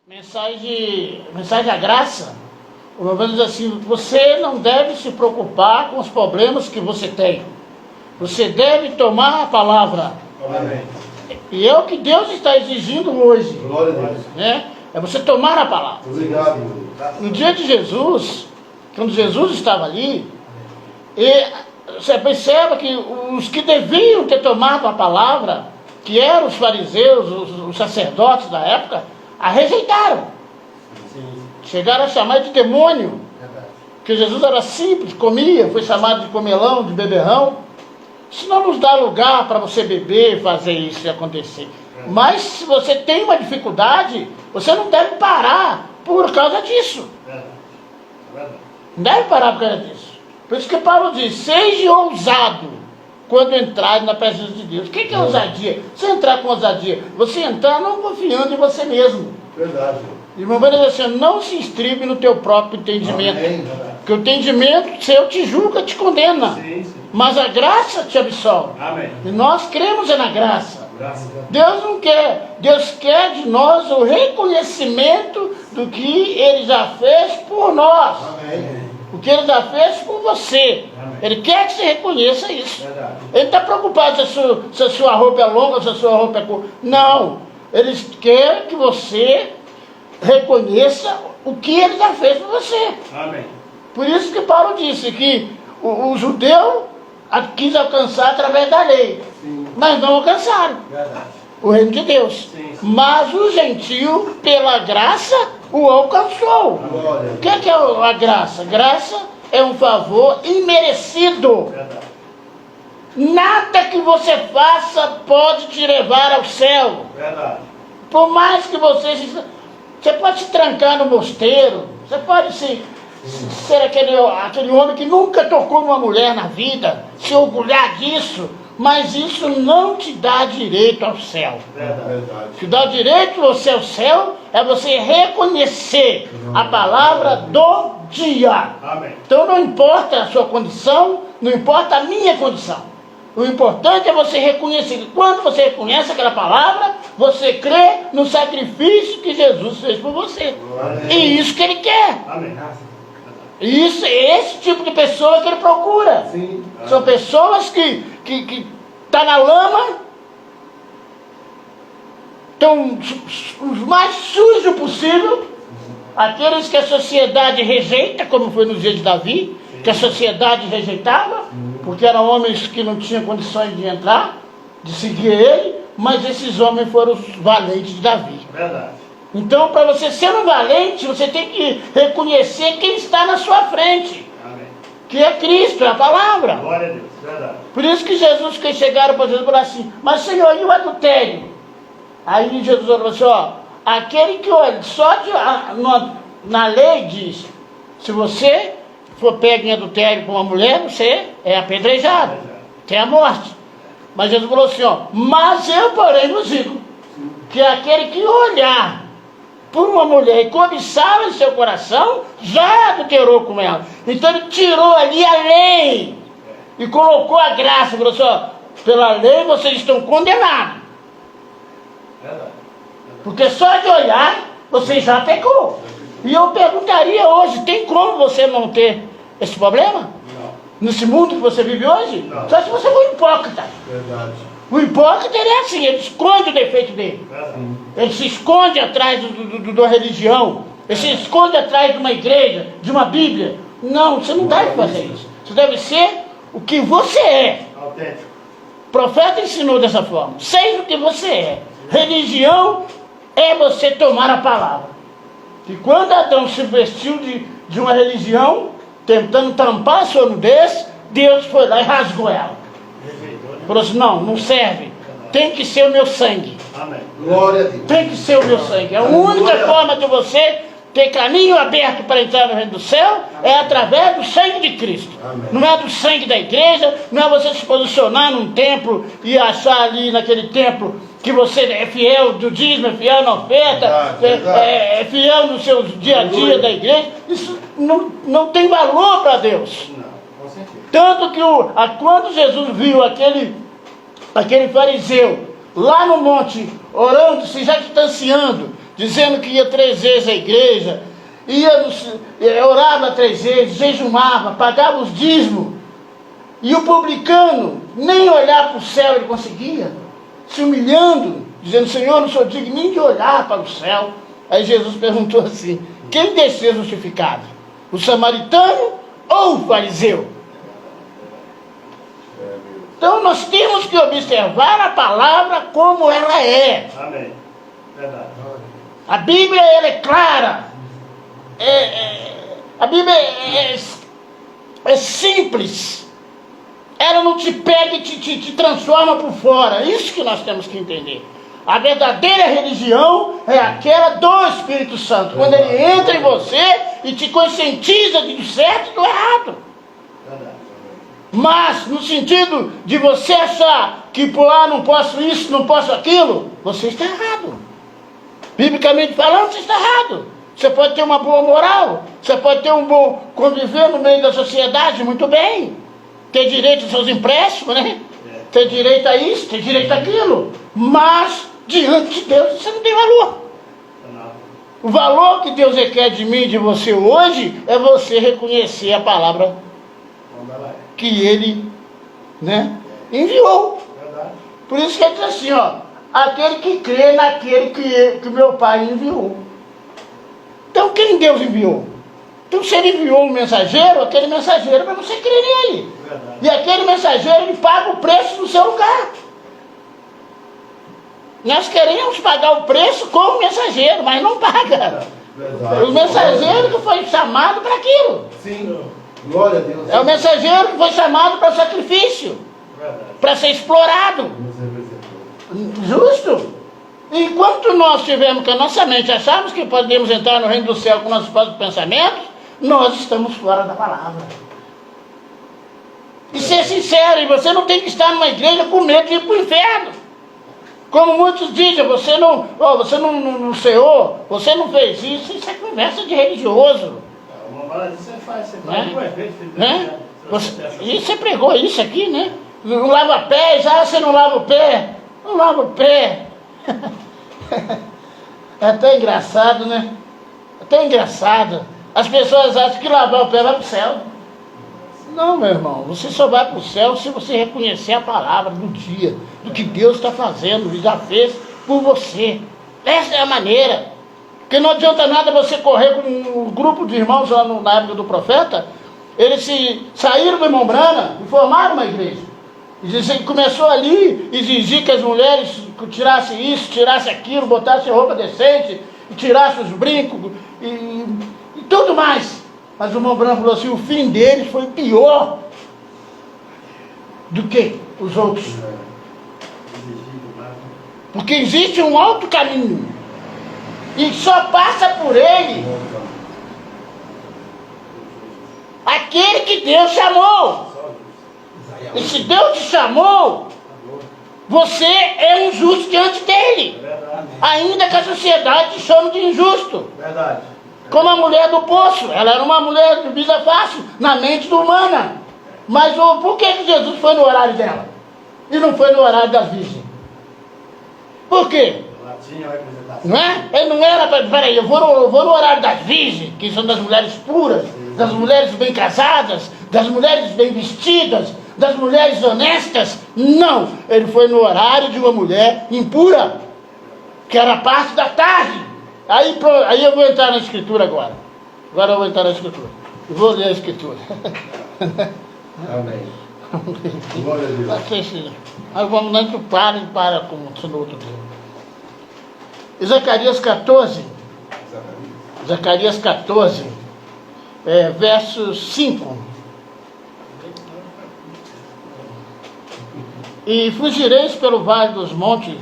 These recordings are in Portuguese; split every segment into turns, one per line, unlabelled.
Mensagem da graça. Vamos dizer assim, você não deve se preocupar com os problemas que você tem. Você deve tomar a palavra.
Amém.
E é o que Deus está exigindo hoje.
Glória a Deus.
Né? É você tomar a palavra.
Obrigado.
No dia de Jesus, quando Jesus estava ali, e você percebe que os que deviam ter tomado a palavra, que eram os fariseus, os sacerdotes da época, a rejeitaram. Chegaram a chamar de demônio. Porque Jesus era simples, comia, foi chamado de comelão, de beberrão. Isso não nos dá lugar para você beber, fazer isso e acontecer. Mas se você tem uma dificuldade, você não deve parar por causa disso. Não deve parar por causa disso. Por isso que Paulo diz, seja ousado quando entrar na presença de Deus. O que é ousadia? Você entrar com ousadia, você entrar não confiando em você mesmo.
Verdade.
Irmão, assim, não se estribe no teu próprio entendimento.
Amém.
Porque o entendimento seu te julga, te condena.
Sim, sim.
Mas a graça te absolve.
Amém.
E nós cremos na graça.
Graças a Deus.
Deus não quer. Deus quer de nós o reconhecimento do que Ele já fez por nós.
Amém.
O que Ele já fez por você.
Amém.
Ele quer que você reconheça isso.
Verdade.
Ele está preocupado se a sua roupa é longa, se a sua roupa é curta. Não. Ele quer que você reconheça o que Ele já fez por você.
Amém.
Por isso que Paulo disse que o judeu quis alcançar através da lei.
Sim.
Mas não alcançaram
Verdade.
o reino de Deus.
Sim.
Mas o gentio, pela graça, o alcançou.
Glória.
O que é a graça? Graça é um favor imerecido.
Verdade.
Nada que você faça pode te levar ao céu.
Verdade.
Por mais que você pode se trancar no mosteiro, você pode ser aquele homem que nunca tocou numa mulher na vida, se orgulhar disso, mas isso não te dá direito ao céu.
Verdade.
O que dá direito você ao céu é você reconhecer a palavra do dia.
Amém.
Então não importa a sua condição, não importa a minha condição. O importante é você reconhecer. Que quando você reconhece aquela palavra, você crê no sacrifício que Jesus fez por você.
Amém.
E isso que Ele quer.
Amém.
Isso, esse tipo de pessoa que Ele procura.
Sim.
São pessoas que estão na lama, estão os mais sujos possível, aqueles que a sociedade rejeita, como foi nos dias de Davi, que a sociedade rejeitava, porque eram homens que não tinham condições de entrar, de seguir ele, mas esses homens foram os valentes de Davi.
Verdade.
Então, para você ser um valente, você tem que reconhecer quem está na sua frente,
Amém.
que é Cristo, é a palavra.
Glória a Deus. Verdade.
Por isso que Jesus, que chegaram para Jesus e falaram assim, mas Senhor, e o adultério? Aí Jesus falou assim, ó, aquele que olha, na lei diz, se você for pego em adultério com uma mulher, você é apedrejado, tem a morte. Mas Jesus falou assim, ó, mas eu porém vos digo, que aquele que olhar por uma mulher e cobiçar em seu coração, já adulterou com ela. Então ele tirou ali a lei e colocou a graça, falou assim, ó, pela lei vocês estão condenados.
Verdade.
Porque só de olhar, você já pecou. E eu perguntaria hoje, tem como você não ter esse problema?
Não.
Nesse mundo que você vive hoje?
Não.
Só se você for hipócrita.
Verdade.
O hipócrita, ele é assim, ele esconde o defeito dele.
Verdade.
Ele se esconde atrás da religião. Ele se esconde atrás de uma igreja, de uma Bíblia. Não, você não deve fazer isso. Você deve ser o que você é.
Autêntico.
O profeta ensinou dessa forma. Seja o que você é. Religião é você tomar a palavra. E quando Adão se vestiu de uma religião, tentando tampar a sua nudez, Deus foi lá e rasgou ela.
Rejeitou, né?
Falou assim, não serve. Tem que ser o meu sangue.
Amém.
Glória a Deus.
Tem que ser o meu sangue. A única forma de você ter caminho aberto para entrar no reino do céu é através do sangue de Cristo.
Amém.
Não é do sangue da igreja, não é você se posicionar num templo e achar ali naquele templo que você é fiel do dízimo, é fiel na oferta,
Verdade.
é fiel no seu dia a dia da igreja. Isso não tem valor para Deus.
Não, com certeza.
Tanto que quando Jesus viu aquele fariseu lá no monte, orando, se já distanciando, dizendo que ia 3 vezes à igreja, orava 3 vezes, jejumava, pagava os dízimos, e o publicano nem olhar para o céu ele conseguia, se humilhando, dizendo: Senhor, não sou digno nem de olhar para o céu. Aí Jesus perguntou assim: quem desceu justificado? O samaritano ou o fariseu? Então nós temos que observar a palavra como ela é.
Amém. Verdade.
A Bíblia, ela é clara. A Bíblia é simples. Ela não te pega e te transforma por fora. Isso que nós temos que entender. A verdadeira religião é aquela do Espírito Santo. Quando ele entra em você e te conscientiza do certo e do errado.
Verdade.
Mas no sentido de você achar que não posso isso, não posso aquilo, você está errado. Biblicamente falando, você está errado. Você pode ter uma boa moral, você pode ter um bom conviver no meio da sociedade, muito bem. Ter direito aos seus empréstimos, né? Ter direito a isso, ter direito àquilo. Mas, diante de Deus, você não tem valor. O valor que Deus requer de mim e de você hoje é você reconhecer a palavra que Ele, né, enviou. Por isso que ele diz assim, aquele que crê naquele que meu Pai enviou. Então quem Deus enviou? Então se Ele enviou um mensageiro, aquele mensageiro para você crer nele. E aquele mensageiro, ele paga o preço no seu lugar. Nós queremos pagar o preço como mensageiro, mas não paga. O mensageiro que foi chamado para aquilo.
Sim. Glória a Deus.
É o mensageiro que foi chamado para o sacrifício, para ser explorado. Justo. Enquanto nós tivermos que a nossa mente acharmos que podemos entrar no reino do céu com nossos próprios pensamentos, nós estamos fora da palavra. E ser sincero, e você não tem que estar numa igreja com medo de ir para o inferno. Como muitos dizem, você não ceou, você não fez isso. Isso é conversa de religioso.
Você faz um evento.
E você pregou isso aqui, né? Não lava pés, você não lava o pé. Não lava o pé. É até engraçado, né? Até engraçado. As pessoas acham que lavar o pé vai para o céu. Não, meu irmão, você só vai para o céu se você reconhecer a palavra do dia, do que Deus está fazendo e já fez por você. Essa é a maneira. Porque não adianta nada você correr com um grupo de irmãos lá na época do profeta. Eles saíram do irmão Brana e formaram uma igreja. E começou ali a exigir que as mulheres tirassem isso, tirassem aquilo, botassem roupa decente, tirassem os brincos e tudo mais. Mas o irmão Branco falou assim: o fim deles foi pior do que os outros. Porque existe um alto caminho e só passa por ele aquele que Deus chamou. E se Deus te chamou, você é um justo diante dele. Ainda que a sociedade te chame de injusto.
Verdade.
Como a mulher do poço, ela era uma mulher de vida fácil, na mente do humana. Mas por que Jesus foi no horário dela? E não foi no horário das virgens? Por quê? Não é? Ele não era, peraí, eu vou no horário das virgens, que são das mulheres puras, das mulheres bem casadas, das mulheres bem vestidas, das mulheres honestas. Não, ele foi no horário de uma mulher impura, que era parte da tarde. Aí eu vou entrar na escritura agora. Agora eu vou entrar na escritura. Eu vou ler a escritura.
Amém. Glória a Deus.
Nós vamos lá que para como no outro dia. Zacarias 14. Zacarias 14. Verso 5. E fugireis pelo vale dos montes,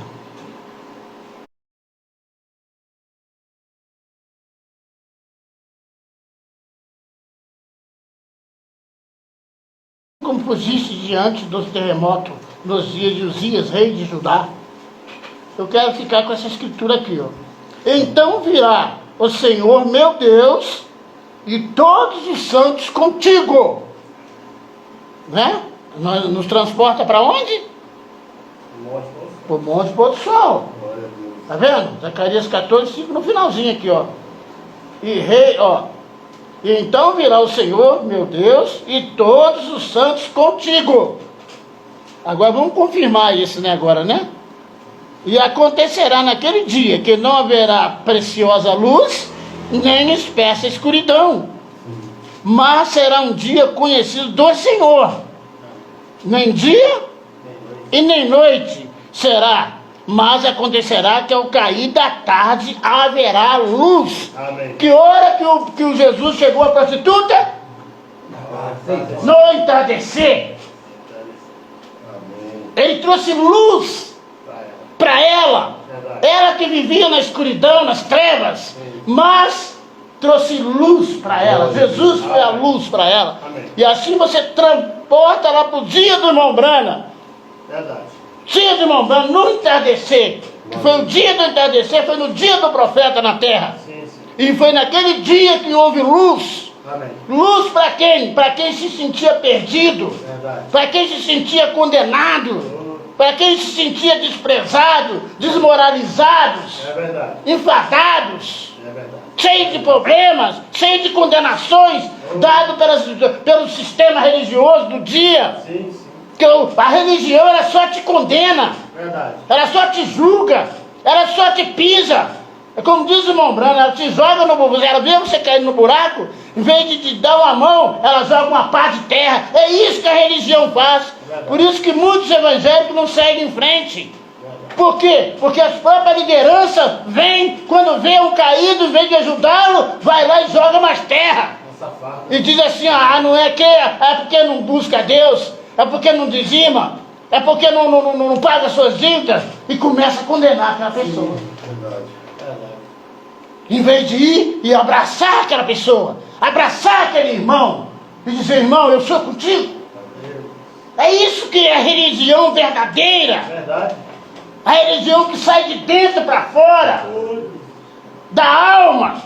como fugiste diante dos terremotos nos dias de Uzias, rei de Judá. Eu quero ficar com essa escritura aqui, Então virá o Senhor meu Deus e todos os santos contigo. Né? Nos transporta para onde? O Monte Pôr do Sol. Tá vendo? Zacarias 14, 5 no finalzinho aqui, ó. E rei, ó. E então virá o Senhor, meu Deus, e todos os santos contigo. Agora vamos confirmar isso, né, agora, né? E acontecerá naquele dia que não haverá preciosa luz, nem espessa escuridão. Mas será um dia conhecido do Senhor. Nem dia e nem noite será. Mas acontecerá que ao cair da tarde haverá luz.
Amém.
Que hora que o Jesus chegou à prostituta? No entardecer.
Amém.
Ele trouxe luz para ela. Ela que vivia na escuridão, nas trevas. Mas trouxe luz para ela. Jesus foi a luz para ela. E assim você transporta lá para o dia do irmão Brana.
Verdade.
Dia do irmão Brana, no entardecer. Que foi o dia do entardecer, foi no dia do profeta na terra.
Sim, sim.
E foi naquele dia que houve luz.
Amém.
Luz para quem? Para quem se sentia perdido.
Verdade.
Para quem se sentia condenado. Para quem se sentia desprezado, desmoralizados,
É verdade.
enfadados,
É verdade.
cheios de problemas, cheios de condenações, dado pelo sistema religioso do dia.
Sim, sim.
Que a religião ela só te condena,
Verdade.
ela só te julga, ela só te pisa. É como diz o irmão Brana, ela te joga no buraco, ela vê você caindo no buraco, em vez de te dar uma mão, ela joga uma pá de terra. É isso que a religião faz. Por isso que muitos evangélicos não seguem em frente. Por quê? Porque a própria liderança vem, quando vê um caído, em vez de ajudá-lo, vai lá e joga mais terra. E diz assim, não é que é porque não busca Deus, é porque não dizima, é porque não paga suas dívidas, e começa a condenar aquela pessoa.
Verdade.
Em vez de ir e abraçar aquela pessoa, abraçar aquele irmão, e dizer, irmão, eu sou contigo. É isso que é a religião verdadeira.
Verdade.
A religião que sai de dentro para fora, da alma.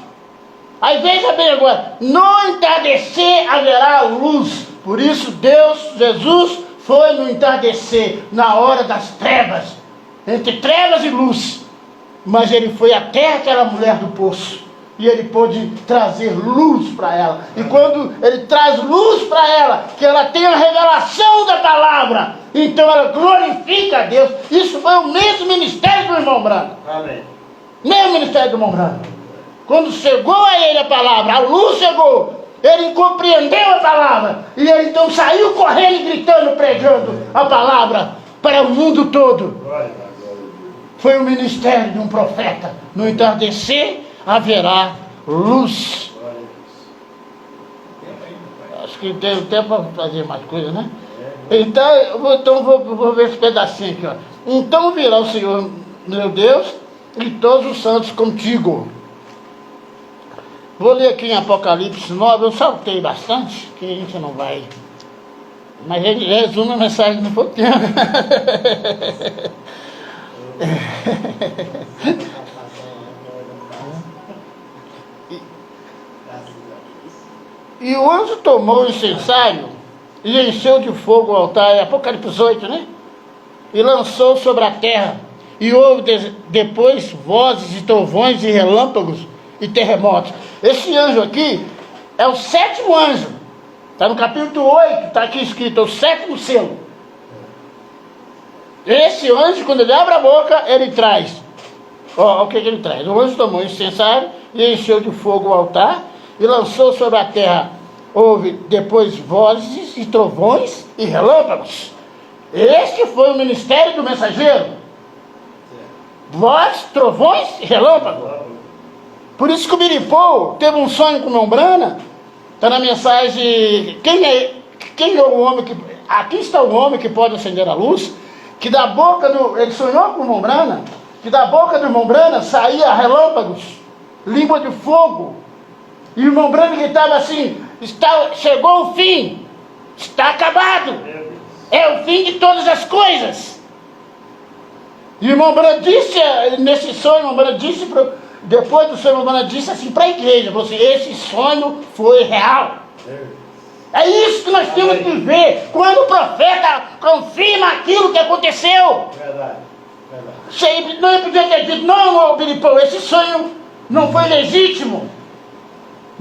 Aí veja bem agora, no entardecer haverá luz. Por isso Deus, Jesus, foi no entardecer, na hora das trevas, entre trevas e luz. Mas ele foi até aquela mulher do poço. E ele pôde trazer luz para ela. E quando ele traz luz para ela, que ela tem a revelação da palavra, então ela glorifica a Deus. Isso foi o mesmo ministério do irmão Brana.
Amém.
Mesmo ministério do irmão Brana. Quando chegou a ele a palavra, a luz chegou, ele compreendeu a palavra. E ele então saiu correndo e gritando, pregando a palavra para o mundo todo.
Glória a Deus.
Foi o ministério de um profeta. No entardecer haverá luz.
Glória a Deus.
Acho que tem tempo para fazer mais coisas, né? Então vou ver esse pedacinho aqui, ó. Então virá o Senhor, meu Deus, e todos os santos contigo. Vou ler aqui em Apocalipse 9, eu saltei bastante, que a gente não vai. Mas ele resume a mensagem no pouco tempo. E o anjo tomou o incensário e encheu de fogo o altar, é Apocalipse 8, né? E lançou sobre a terra. E houve depois vozes e trovões e relâmpagos e terremotos. Esse anjo aqui é o sétimo anjo. Está no capítulo 8, está aqui escrito, é o sétimo selo. Esse anjo, quando ele abre a boca, ele traz. Ó, o que ele traz? O anjo tomou o incensário e encheu de fogo o altar e lançou sobre a terra. Houve depois vozes e trovões e relâmpagos. Este foi o ministério do mensageiro. Vozes, trovões e relâmpagos. Por isso que o Biripou teve um sonho com o irmão Brana. Está na mensagem, quem é o homem que... Aqui está o homem que pode acender a luz. Que da boca do... Ele sonhou com o irmão Brana. Que da boca do irmão Brana saía relâmpagos, língua de fogo. E o irmão Brana gritava assim, chegou o fim, está acabado. É o fim de todas as coisas. E o irmão Brana disse, nesse sonho, o irmão Brana disse, depois do sonho, o irmão Brana disse assim para a igreja, falou assim, esse sonho foi real. É isso que nós temos que ver, quando o profeta confirma aquilo que aconteceu.
Verdade.
Você não podia ter dito, não, Bilipão, esse sonho não foi legítimo.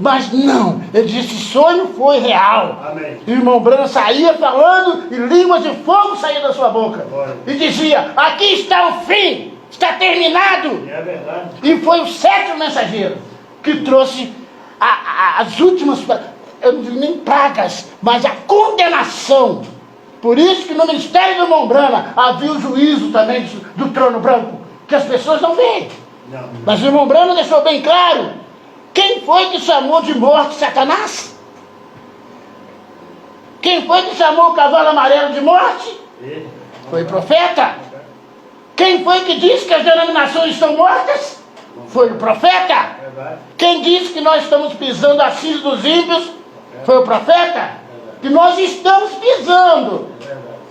Mas não, ele disse, esse sonho foi real.
Amém.
E o irmão Branham saía falando e línguas de fogo saíam da sua boca. E dizia, aqui está o fim, está terminado.
É verdade.
E foi o 7º mensageiro que trouxe as últimas, eu não digo nem pragas, mas a condenação. Por isso que no ministério do irmão Branham havia o juízo também do trono branco, que as pessoas não veem.
Não.
Mas o irmão Branham deixou bem claro. Quem foi que chamou de morte Satanás? Quem foi que chamou o cavalo amarelo de morte? Foi o profeta. Quem foi que disse que as denominações estão mortas? Foi o profeta. Quem disse que nós estamos pisando a cis dos ímpios? Foi o profeta. Que nós estamos pisando.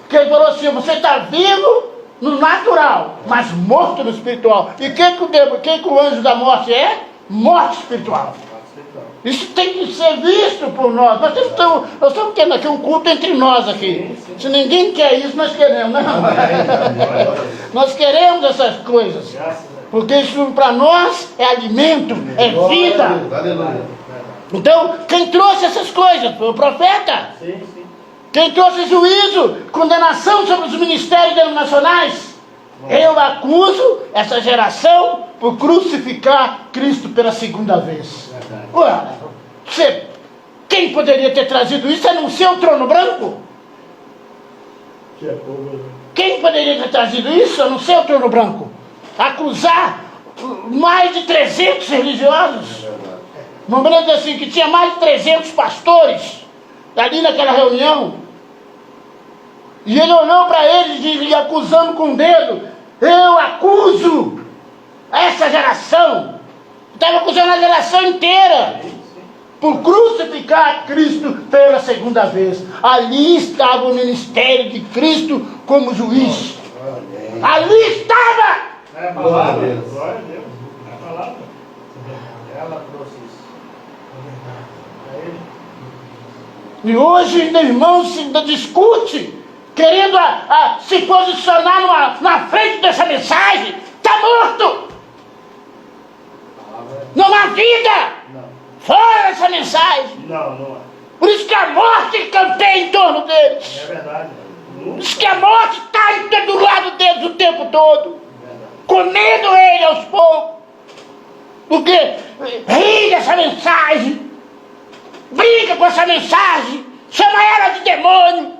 Que ele falou assim, você está vivo no natural, mas morto no espiritual. E quem que o anjo da morte é? Morte espiritual. Isso tem que ser visto por nós. Nós estamos tendo aqui um culto entre nós aqui. Se ninguém quer isso, nós queremos, não? Nós queremos essas coisas. Porque isso para nós é alimento, é vida. Então, quem trouxe essas coisas foi o profeta. Quem trouxe juízo, condenação sobre os ministérios denominacionais. Eu acuso essa geração por crucificar Cristo pela 2ª vez. Ué, quem poderia ter trazido isso a não ser o trono branco? Quem poderia ter trazido isso a não ser o trono branco? Acusar mais de 300 religiosos. Não me diz assim, que tinha mais de 300 pastores ali naquela reunião. E ele olhou para eles e acusando com o dedo. Eu acuso essa geração. Estava acusando a geração inteira por crucificar Cristo pela 2ª vez. Ali estava o ministério de Cristo como juiz. Ali estava.
É a palavra. Glória a Deus. É a palavra. Ela trouxe isso.
E hoje, meu irmão, se discute, querendo se posicionar na frente dessa mensagem. Está morto. Não há vida. Fora essa mensagem.
Não é.
Por isso que a morte campeia em torno deles.
É verdade.
Por isso que a morte está do lado deles o tempo todo. Comendo ele aos poucos. Porque ri dessa mensagem. Briga com essa mensagem. Chama ela de demônio.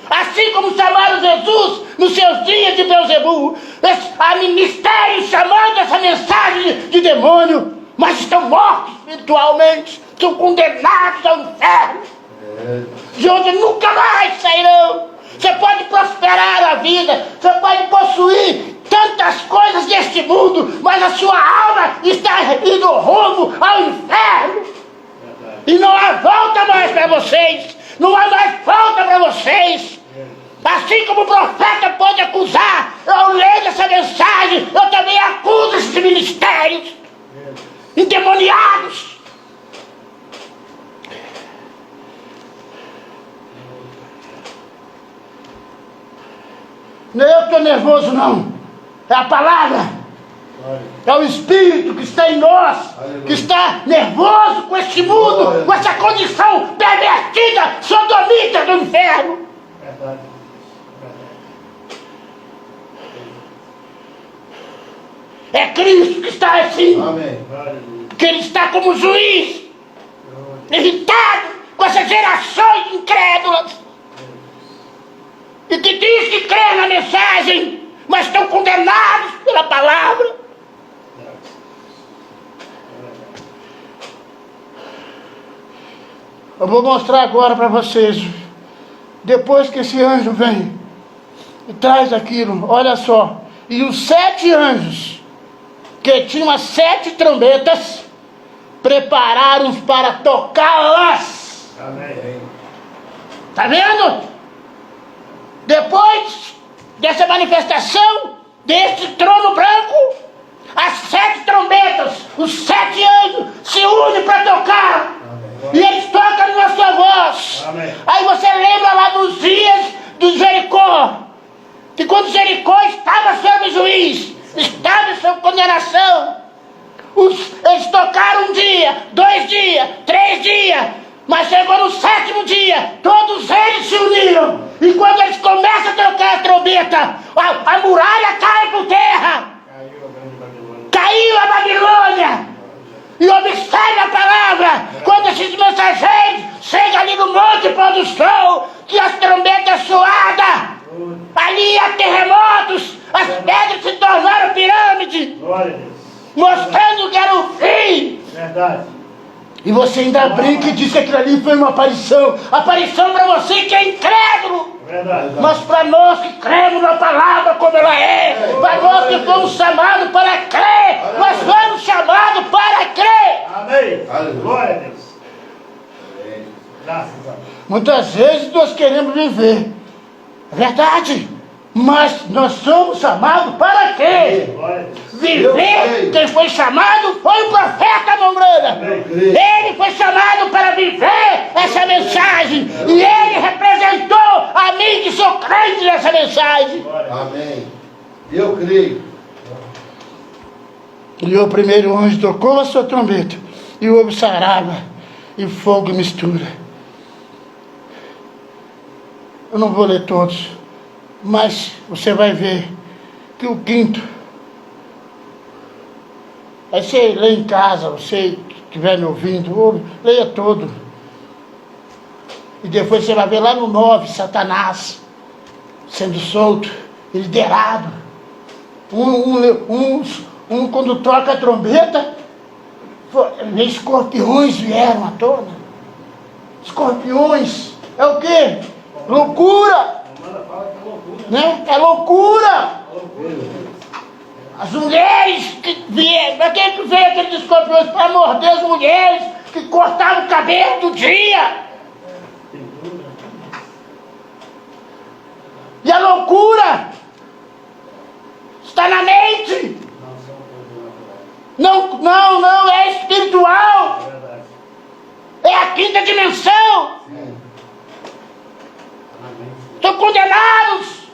Assim como chamaram Jesus nos seus dias de Beelzebul. A ministério chamando essa mensagem de demônio. Mas estão mortos espiritualmente. São condenados ao inferno. De onde nunca mais sairão. Você pode prosperar a vida. Você pode possuir tantas coisas deste mundo. Mas a sua alma está indo rumo ao inferno. E não há volta mais para vocês. Não há mais volta para vocês. Assim como o profeta pode acusar, eu leio essa mensagem, eu também acuso esses ministérios endemoniados. Não é eu que estou nervoso, não. É a palavra. É o Espírito que está em nós, que está nervoso com este mundo, com essa condição pervertida, sodomita do inferno. É Cristo que está assim.
Amém.
Que Ele está como juiz, irritado com essas gerações incrédulas. E que diz que crê na mensagem, mas estão condenados pela palavra. Eu vou mostrar agora para vocês. Depois que esse anjo vem e traz aquilo, olha só. E os 7 anjos, que tinham as 7 trombetas, prepararam-os para tocá-las.
Amém.
Está vendo? Depois dessa manifestação, desse trono branco, as 7 trombetas, os 7 anjos se unem para tocar. E eles tocam na sua voz.
Amém.
Aí você lembra lá dos dias do Jericó, que quando Jericó estava sob juiz, estava sob condenação, eles tocaram um dia, 2 dias, 3 dias, mas chegou no 7º dia, todos eles se uniram, e quando eles começam a tocar a trombeta, a muralha cai por terra, caiu a Babilônia. E observe a palavra, quando esses mensageiros chegam ali no Monte Pôr do Sol, que as trombetas soadas, ali há terremotos, as pedras se tornaram pirâmide, mostrando que era o fim.
Verdade.
E você ainda brinca e diz que aquilo ali foi uma aparição. Aparição para você que é incrédulo.
Verdade.
Mas para nós que cremos na palavra como ela é, para nós que fomos chamados para crer, nós fomos chamados para crer.
Amém. Glória a Deus. Graças a Deus.
Muitas vezes nós queremos viver, é verdade, mas nós somos chamados para quê?
Glória a Deus.
Viver. Quem foi chamado foi o profeta Mombrana. Ele foi chamado para viver essa mensagem, e ele representou a mim que sou crente nessa mensagem.
Amém. Eu creio.
E o primeiro anjo tocou a sua trombeta, e houve sarava, e fogo e mistura. Eu não vou ler todos, mas você vai ver que o 5º, aí você lê em casa, você que estiver me ouvindo, leia todo. E depois você vai ver lá no 9, Satanás sendo solto, liderado. Quando toca a trombeta, escorpiões vieram à tona. Escorpiões é o quê? Loucura! Né? É loucura! As mulheres que vieram, para quem que veio aqueles escorpiões? Para morder as mulheres que cortavam o cabelo do dia. E a loucura está na mente. Não, é espiritual. É a 5ª dimensão. Estão condenados.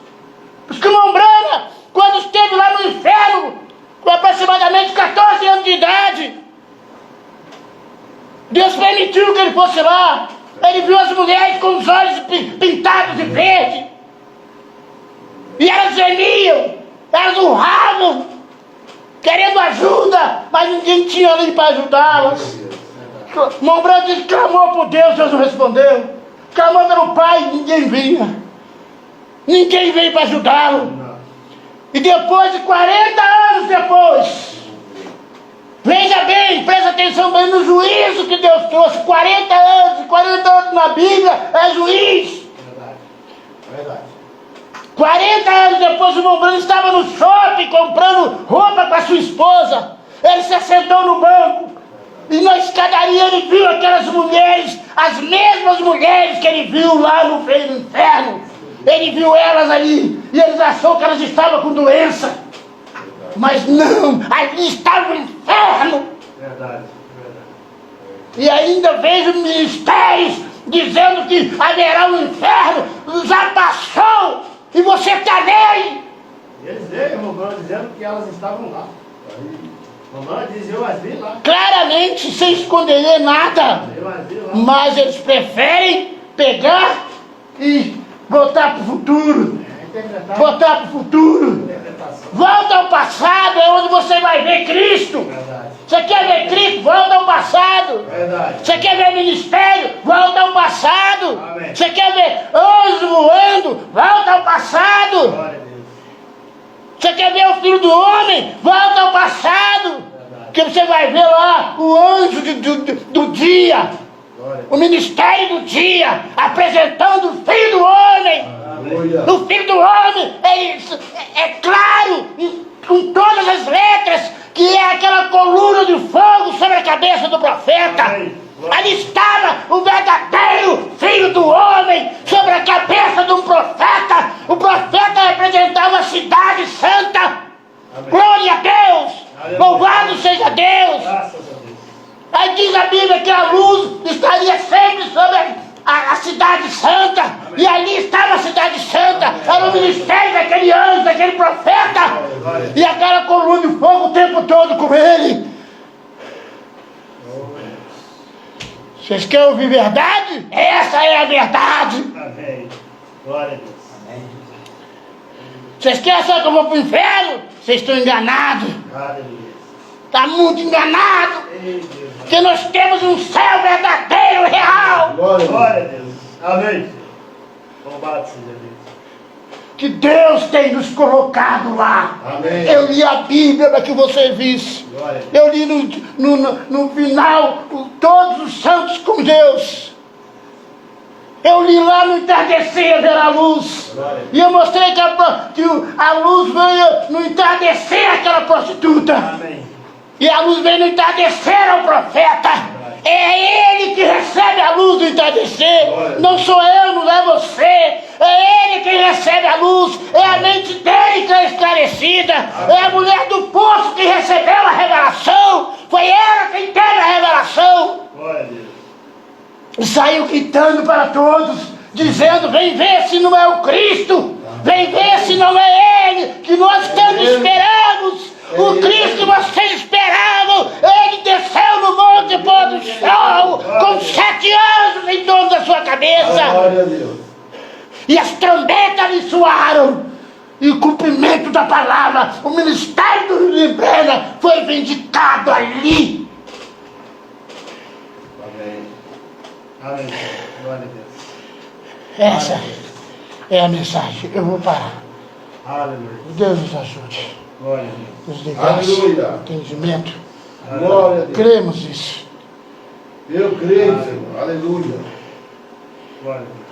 Os que Mombrana, quando esteve lá no inferno, com aproximadamente 14 anos de idade, Deus permitiu que ele fosse lá. Ele viu as mulheres com os olhos pintados de verde, e elas gemiam, elas urravam, querendo ajuda, mas ninguém tinha ali para ajudá-las. Mombrana disse, clamou por Deus, Deus não respondeu. Clamou pelo Pai, ninguém vinha. Ninguém veio para ajudá-lo. E depois de 40 anos depois, veja bem, presta atenção bem no juízo que Deus trouxe. 40 anos na Bíblia é juiz.
Verdade.
40 anos depois, o Mombrana estava no shopping comprando roupa para sua esposa. Ele se assentou no banco, e na escadaria ele viu aquelas mulheres, as mesmas mulheres que ele viu lá no inferno. Ele viu elas ali, e ele achou que elas estavam com doença. Mas não, ali estava o inferno.
Verdade.
E ainda vejo ministérios dizendo que haverá um inferno. Já passou, e você está nele.
Eles veio, Mombrana, dizendo que elas estavam lá. Mombrana dizia, eu as vi lá.
Claramente, sem esconder nada.
Eu as vi lá.
Mas eles preferem pegar e botar para o futuro. Botar para o futuro. Volta ao passado, é onde você vai ver Cristo.
Verdade.
Você quer ver Cristo? Volta ao passado.
Verdade.
Você quer ver ministério? Volta ao passado.
Amém.
Você quer ver anjo voando? Volta ao passado.
Glória a Deus.
Você quer ver o Filho do Homem? Volta ao passado.
Verdade.
Que você vai ver lá o anjo do dia.
Glória.
O ministério do dia, apresentando o Filho do Homem. O Filho do Homem, é claro, com todas as letras, que é aquela coluna de fogo sobre a cabeça do profeta. Ali estava o verdadeiro Filho do Homem sobre a cabeça de um profeta. O profeta representava a cidade santa.
Amém.
Glória a Deus!
Aleluia.
Louvado seja Deus!
Graças a Deus.
Aí diz a Bíblia que a luz estaria sempre sobre a cidade santa. E ali estava a cidade santa. Era o ministério daquele com ele. Vocês querem ouvir verdade? Essa é a verdade.
Amém. Glória a Deus.
Amém.
Vocês querem só que eu vou para o inferno? Vocês estão enganados.
Aleluia.
Está muito enganado.
Ei, Deus.
Porque nós temos um céu verdadeiro, real.
Glória a Deus.
Glória a Deus. Amém. Louvado seja Deus.
Que Deus tem nos colocado lá.
Amém.
Eu li a Bíblia para que você visse.
Glória a Deus.
Eu li no final todos os santos com Deus. Eu li lá no entardecer ver a luz.
Glória a Deus.
E eu mostrei que a luz veio no entardecer aquela prostituta.
Amém.
E a luz veio no entardecer ao profeta. É ele que recebe a luz do entardecer.
Glória.
Não sou eu, não é você. É ele quem recebe a luz. É a mente dele que é esclarecida. É a mulher do poço que recebeu a revelação. Foi ela quem teve a revelação.
Glória a Deus.
E saiu gritando para todos, dizendo: vem ver se não é o Cristo. Vem ver se não é ele que nós tanto esperamos. O Cristo que vocês esperavam, ele desceu no monte pôr do sol, com 7 anjos em torno da sua cabeça.
Glória a Deus.
E as trombetas lhe soaram. E o cumprimento da palavra, o ministério do Rio de Brena foi vindicado ali.
Amém.
Amém. Glória a Deus.
Essa é a mensagem. Eu vou parar.
Aleluia.
Deus nos ajude.
Glória a Deus.
Nos dê graça,
Aleluia.
entendimento.
Glória a Deus.
Cremos nisso.
Eu creio, Senhor. Aleluia.
Glória a Deus.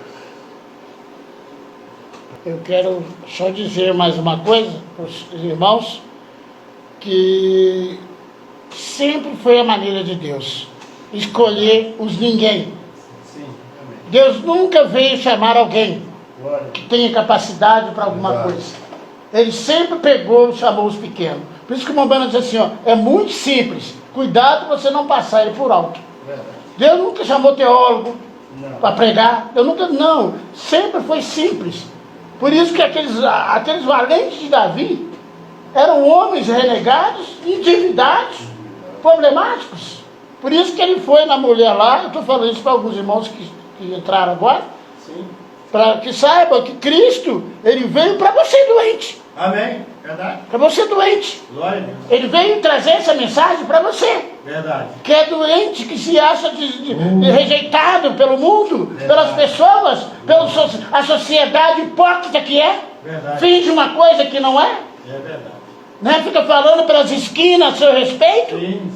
Eu quero só dizer mais uma coisa para os irmãos, que sempre foi a maneira de Deus escolher os ninguém.
Sim. Amém.
Deus nunca veio chamar alguém
Glória a
que
Deus.
tenha capacidade para alguma
Verdade.
coisa. Ele sempre pegou e chamou os pequenos. Por isso que o Mombana diz assim, ó, é muito simples. Cuidado para você não passar ele por alto.
Verdade.
Deus nunca chamou teólogo para
Não.
pregar. Eu nunca, não. Sempre foi simples. Por isso que aqueles valentes de Davi eram homens renegados, endividados, problemáticos. Por isso que ele foi na mulher lá. Eu estou falando isso para alguns irmãos que entraram agora.
Sim.
Para que saibam que Cristo, ele veio para você doente.
Amém. Verdade.
Para você doente.
Glória a Deus.
Ele veio trazer essa mensagem para você.
Verdade.
Que é doente, que se acha de rejeitado pelo mundo, pelas pessoas, pela a sociedade hipócrita que é.
Verdade.
Finge uma coisa que não é.
É verdade.
Né? Fica falando pelas esquinas a seu respeito.
Sim.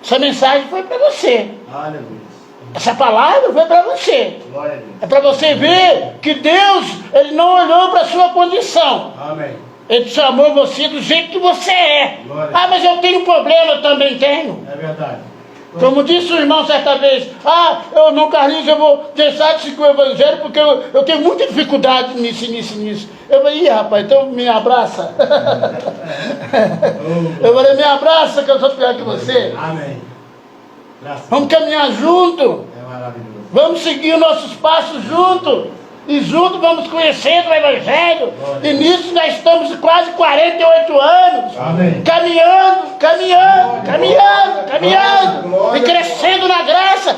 Essa mensagem foi para você.
Aleluia.
Essa palavra foi para você.
Glória a Deus.
É para você ver que Deus, ele não olhou para a sua condição.
Amém.
Ele chamou você do jeito que você é.
Glória.
Ah, mas eu tenho problema, eu também tenho.
É verdade.
Como disse o irmão certa vez, eu não, Carlinhos, eu vou deixar de seguir o evangelho porque eu tenho muita dificuldade nisso. Eu falei, rapaz, então me abraça. Eu falei, me abraça que eu sou pior que você.
Amém. Graças a
Vamos caminhar junto.
Deus. É maravilhoso.
Vamos seguir os nossos passos juntos. E juntos vamos conhecendo o Evangelho. E nisso nós estamos quase 48 anos.
Amém.
Caminhando. E crescendo na graça.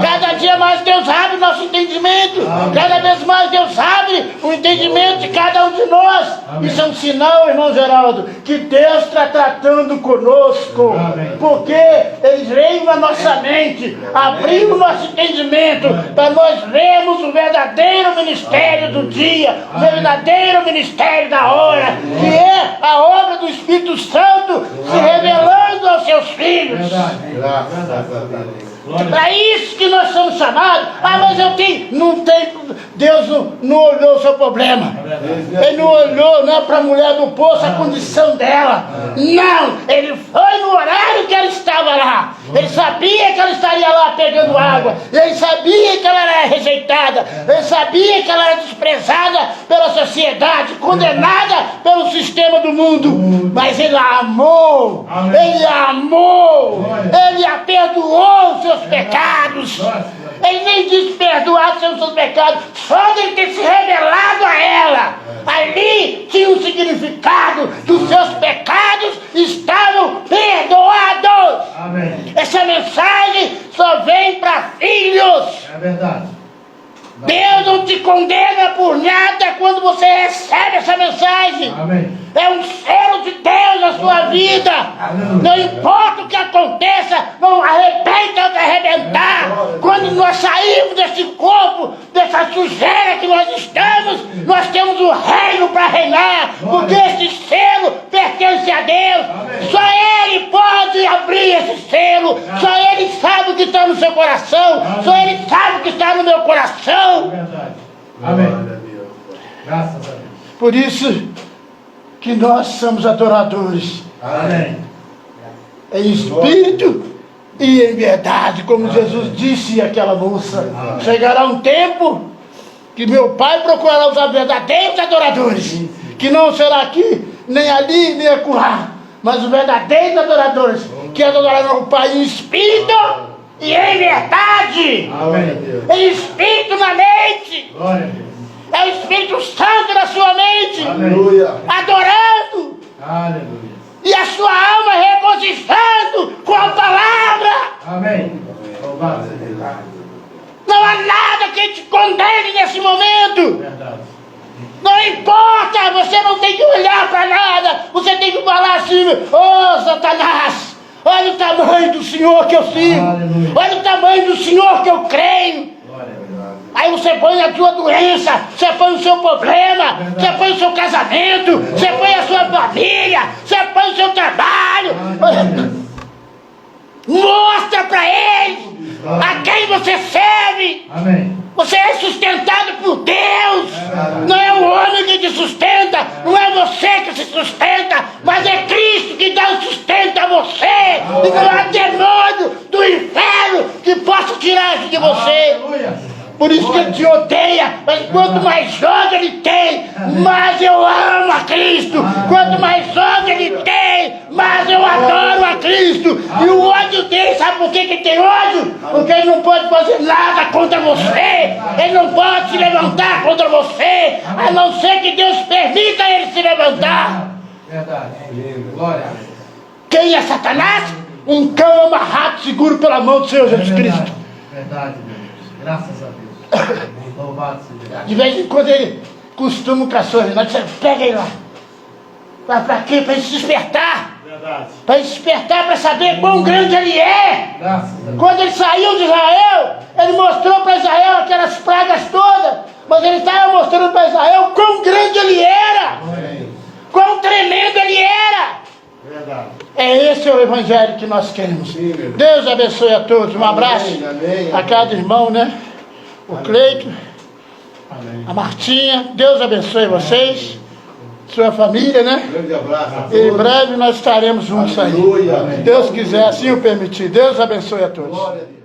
Cada dia mais Deus abre o nosso entendimento. Cada vez mais Deus abre o entendimento de cada um de nós. Isso é um sinal, irmão Geraldo, que Deus está tratando conosco.
Amém.
Porque Ele veio na nossa mente, abriu o nosso entendimento para nós vermos o verdadeiro ministério do dia, o verdadeiro ministério da hora, que é a obra do Espírito Santo se revelando aos seus filhos.
Verdade.
Graças a Deus.
Glória a Deus.
Para isso que nós somos chamados. Mas eu tenho. Não tem. Deus não olhou o seu problema.
É verdade.
Ele não olhou, não, para a mulher do poço, a condição dela. Não, ele foi no horário que ela estava lá. Ele sabia que ela estaria lá pegando água. Ele sabia que ela era rejeitada. Ele sabia que ela era desprezada pela sociedade, condenada pelo sistema do mundo. Mas ele a amou. Ele a amou. Ele a perdoou os seus pecados. Ele nem disse perdoar os seus pecados, só de ele ter se revelado a ela. palavra. Ali tinha um significado dos seus pecados estavam perdoados.
Amém.
Essa mensagem só vem para filhos.
É verdade.
Deus não te condena por nada quando você recebe essa mensagem.
Amém.
É um selo de Deus na sua vida. Não importa o que aconteça, não arrebenta ou arrebentar. Quando nós sairmos desse corpo, dessa sujeira que nós estamos, nós temos um reino para reinar. Porque esse selo pertence a Deus. Só Ele pode abrir esse selo. Só Ele sabe o que está no seu coração. Só Ele sabe o que está no meu
É
coração.
verdade. Amém. Graças a Deus.
Por isso que nós somos adoradores.
Amém.
Em espírito e em verdade, como Jesus disse àquela moça. Chegará um tempo que meu Pai procurará os verdadeiros adoradores, que não será aqui, nem ali, nem acolá, mas os verdadeiros adoradores, que adorarão o Pai em espírito e em verdade.
Amém.
Em espírito na mente.
Glória a Deus.
É o Espírito Santo na sua mente,
Aleluia.
adorando,
Aleluia.
e a sua alma regozijando com a palavra.
Amém. Louvado seja Deus.
Não há nada que te condene nesse momento.
Verdade.
Não importa, você não tem que olhar para nada. Você tem que falar assim: ô Satanás, olha o tamanho do Senhor que eu sigo.
Aleluia.
Olha o tamanho do Senhor que eu creio.
Glória a Deus.
Aí você põe a sua doença, você põe o seu problema, você põe o seu casamento, você põe a sua família, você põe o seu trabalho. Mostra para eles a quem você serve.
Amém.
Você é sustentado por Deus. Não é o homem que te sustenta, não é você que se sustenta, mas é Cristo que dá o sustento a você. E não há demônio do inferno que possa tirar isso de você.
Aleluia.
Por isso que ele te odeia, mas quanto mais joga ele tem, mais eu amo a Cristo. Quanto mais joga ele tem, mais eu adoro a Cristo. E o ódio dele, sabe por que ele tem ódio? Porque ele não pode fazer nada contra você. Ele não pode se levantar contra você, a não ser que Deus permita ele se levantar.
Verdade. Glória a Deus.
Quem é Satanás? Um cão amarrado seguro pela mão do Senhor Jesus Cristo.
Verdade, Deus. Graças a Deus. Louvado seja Deus.
De vez em quando ele costuma com a sua irmã, você pega ele lá. Para quê? Para ele se despertar.
Verdade.
Para ele se despertar, para saber quão grande ele é.
Graças a Deus.
Quando ele saiu de Israel, ele mostrou para Israel aquelas pragas todas. Mas ele estava mostrando para Israel quão grande ele era. Quão tremendo ele era.
Verdade.
É esse o evangelho que nós queremos. Deus abençoe a todos. Um abraço a cada irmão, né? O Cleito,
Amém.
a Martinha. Deus abençoe vocês, sua família, né?
Grande abraço a todos.
Em breve nós estaremos juntos aí.
Aleluia.
Se Deus quiser, assim o permitir. Deus abençoe a todos.
Glória a Deus.